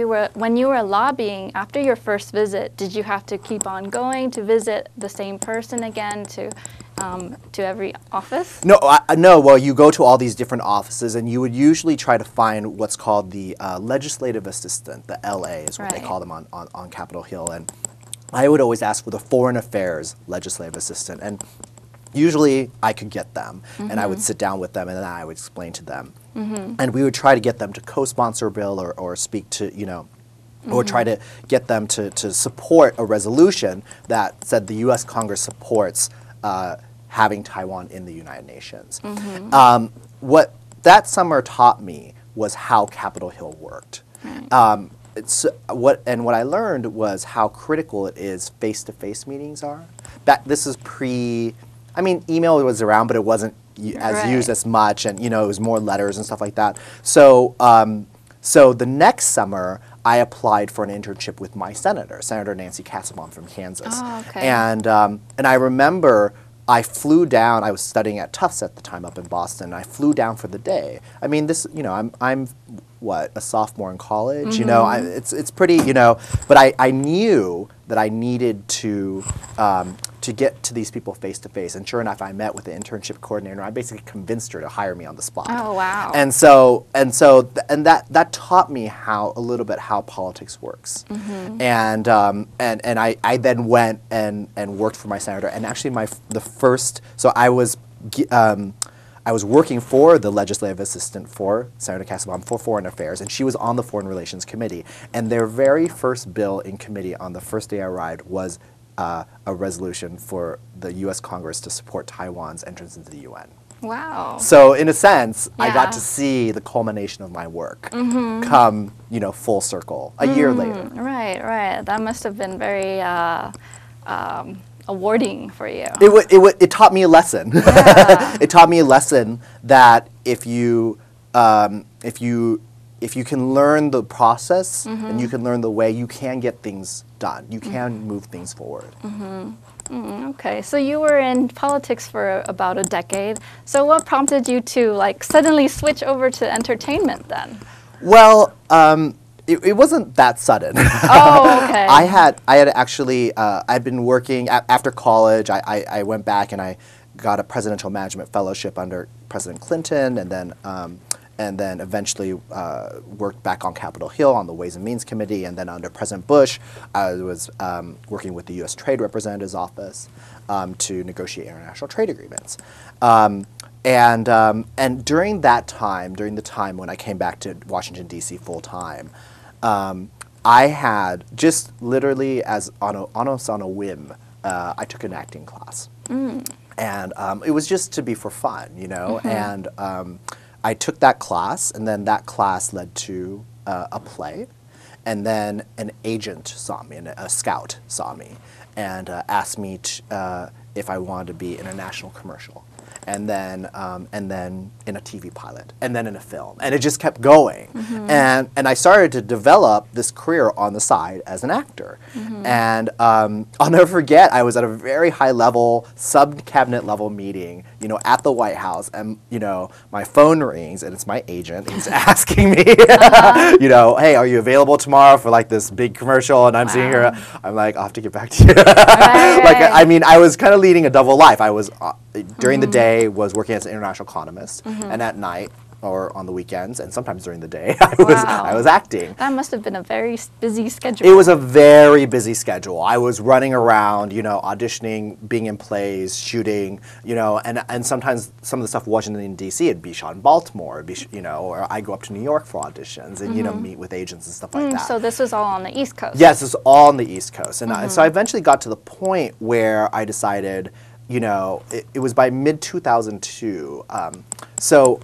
when you were lobbying after your first visit, did you have to keep on going to visit the same person again to every office? No, no. Well, you go to all these different offices, and you would usually try to find what's called the legislative assistant, the LA is what they call them on Capitol Hill. And I would always ask for the Foreign Affairs legislative assistant, and usually I could get them, and I would sit down with them, and then I would explain to them. And we would try to get them to co-sponsor a bill or speak to, you know, or try to get them to support a resolution that said the U.S. Congress supports having Taiwan in the United Nations. What that summer taught me was how Capitol Hill worked. What I learned was how critical it is face-to-face meetings are. This is I mean, email was around, but it wasn't as used as much, and you know, it was more letters and stuff like that. So, so the next summer, I applied for an internship with my senator, Senator Nancy Kassebaum from Kansas. And I remember I flew down. I was studying at Tufts at the time up in Boston. I flew down for the day. I mean, this, you know, I'm what, a sophomore in college. You know, it's pretty, you know. But I knew that I needed to get to these people face to face. And sure enough, I met with the internship coordinator. I basically convinced her to hire me on the spot. Oh wow! And that taught me a little bit how politics works. And I then went and worked for my senator. And actually, so I was working for the legislative assistant for Senator Kassebaum for Foreign Affairs, and she was on the Foreign Relations Committee. And their very first bill in committee on the first day I arrived was a resolution for the U.S. Congress to support Taiwan's entrance into the UN. Wow. So in a sense, I got to see the culmination of my work come, you know, full circle a year later. Right, right. That must have been very awarding for you. It taught me a lesson. It taught me a lesson that if you can learn the process and you can learn the way, you can get things done. You can move things forward. Okay, so you were in politics for about a decade. So what prompted you to like suddenly switch over to entertainment then? Well, it wasn't that sudden. Oh, okay. I had actually I'd been working after college. I went back and I got a presidential management fellowship under President Clinton, and then eventually worked back on Capitol Hill on the Ways and Means Committee, and then under President Bush, I was working with the U.S. Trade Representative's Office to negotiate international trade agreements. And during that time, during the time when I came back to Washington, D.C. full time, I had just literally almost on a whim, I took an acting class. And it was just to be for fun, you know, and I took that class, and then that class led to a play, and then an agent saw me, and a scout saw me, and asked me if I wanted to be in a national commercial, and then in a TV pilot, and then in a film, and it just kept going, and I started to develop this career on the side as an actor, and I'll never forget, I was at a very high level, sub-cabinet level meeting, you know, at the White House, and you know, my phone rings, and it's my agent. He's asking me, you know, hey, are you available tomorrow for like this big commercial? And I'm sitting here, I'm like, I'll have to get back to you. Like, I mean, I was kind of leading a double life. I was during the day was working as an international economist, and at night or on the weekends, and sometimes during the day, I was acting. That must have been a very busy schedule. It was a very busy schedule. I was running around, you know, auditioning, being in plays, shooting, you know, and sometimes some of the stuff wasn't in D.C. It'd be shot in Baltimore, it'd be, you know, or I go up to New York for auditions and, you know, meet with agents and stuff like that. So this was all on the East Coast? Yes, it's all on the East Coast. And so I eventually got to the point where I decided, you know, it was by mid-2002. So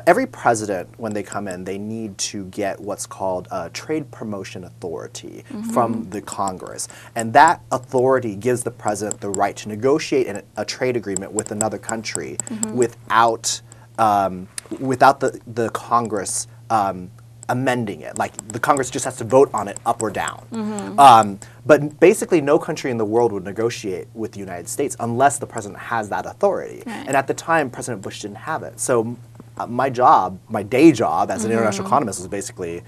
every president, when they come in, they need to get what's called a trade promotion authority from the Congress. And that authority gives the president the right to negotiate a trade agreement with another country without the Congress amending it. Like, the Congress just has to vote on it up or down. But basically, no country in the world would negotiate with the United States unless the president has that authority. And at the time, President Bush didn't have it. So my day job as an international economist was basically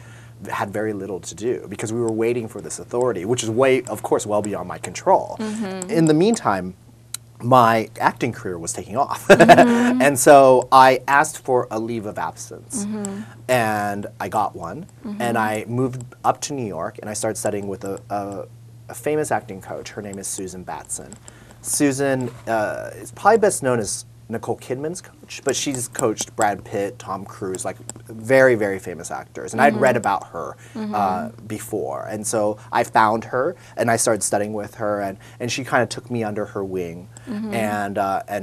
had very little to do because we were waiting for this authority, which is of course, well beyond my control. In the meantime, my acting career was taking off. And so I asked for a leave of absence. And I got one. And I moved up to New York and I started studying with a famous acting coach. Her name is Susan Batson. Susan is probably best known as Nicole Kidman's coach, but she's coached Brad Pitt, Tom Cruise, like very, very famous actors. And I'd read about her before. And so I found her and I started studying with her and she kind of took me under her wing and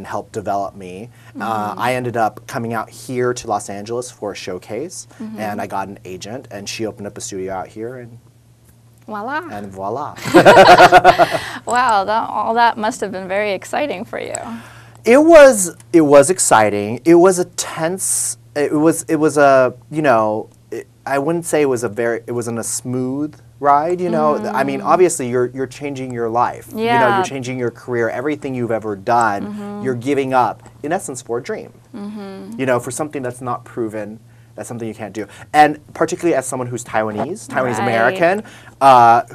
helped develop me. I ended up coming out here to Los Angeles for a showcase and I got an agent and she opened up a studio out here and voila. And voila. Wow, all that must have been very exciting for you. It was exciting. It was a tense. It was a, you know, I wouldn't say it wasn't a smooth ride. You know, I mean, obviously you're changing your life. Yeah. You know, you're changing your career. Everything you've ever done, you're giving up in essence for a dream. You know, for something that's not proven. That's something you can't do. And particularly as someone who's Taiwanese American,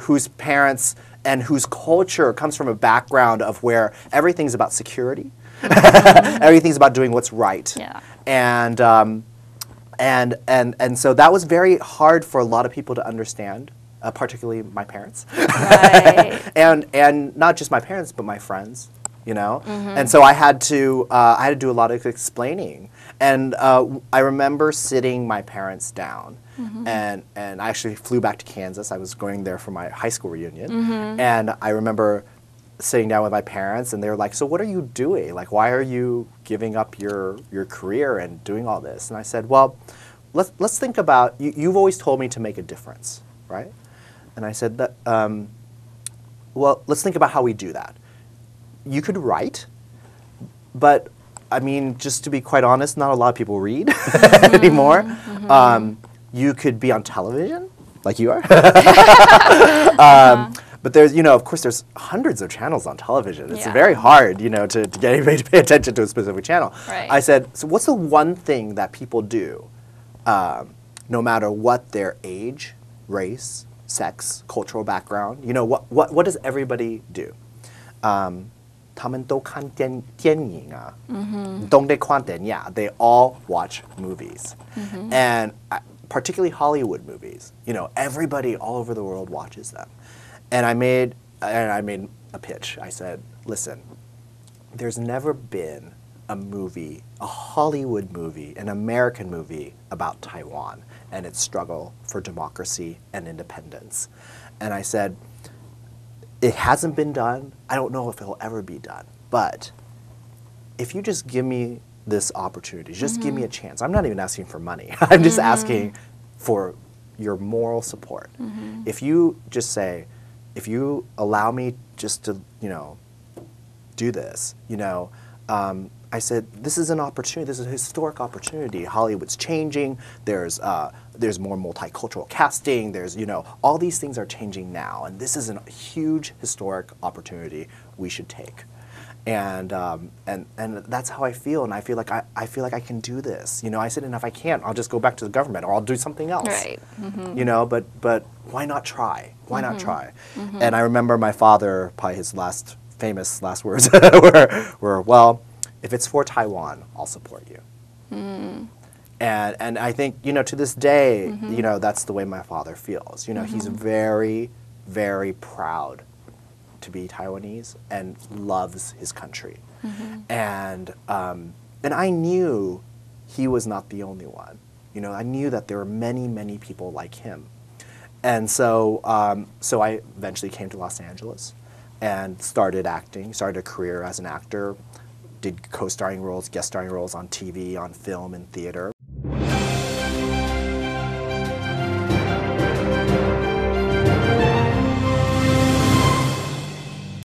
whose parents and whose culture comes from a background of where everything's about security. Everything's about doing what's right. Yeah. And so that was very hard for a lot of people to understand, particularly my parents. Right. and not just my parents, but my friends, you know? And so I had to do a lot of explaining. And I remember sitting my parents down and I actually flew back to Kansas. I was going there for my high school reunion. And I remember sitting down with my parents and they were like, so what are you doing? Like, why are you giving up your career and doing all this? And I said, well, let's think about, you've always told me to make a difference, right? And I said, that, well, let's think about how we do that. You could write, but I mean, just to be quite honest, not a lot of people read anymore. You could be on television, like you are. But there's, you know, of course, there's hundreds of channels on television. It's very hard, you know, to get anybody to pay attention to a specific channel. Right. I said, so what's the one thing that people do, no matter what their age, race, sex, cultural background? You know, what does everybody do? 他们都看电影啊. Don't they 看电影? They all watch movies. And particularly Hollywood movies. You know, everybody all over the world watches them. And I made a pitch. I said, listen, there's never been a movie, a Hollywood movie, an American movie about Taiwan and its struggle for democracy and independence. And I said, it hasn't been done. I don't know if it'll ever be done. But if you just give me this opportunity, just give me a chance. I'm not even asking for money. I'm just asking for your moral support. If you just say, if you allow me just to, you know, do this, you know, I said, this is an opportunity. This is a historic opportunity. Hollywood's changing. There's more multicultural casting. There's, you know, all these things are changing now, and this is a huge historic opportunity we should take. And that's how I feel, and I feel like I can do this. You know, I said, and if I can't, I'll just go back to the government, or I'll do something else. Right. You know, but why not try? Why not try? And I remember my father, probably his famous last words were, well, if it's for Taiwan, I'll support you. And I think, you know, to this day, you know, that's the way my father feels. You know, he's very, very proud to be Taiwanese and loves his country. And I knew he was not the only one. You know, I knew that there were many, many people like him. And so I eventually came to Los Angeles and started acting, started a career as an actor, did co-starring roles, guest starring roles on TV, on film, and theater.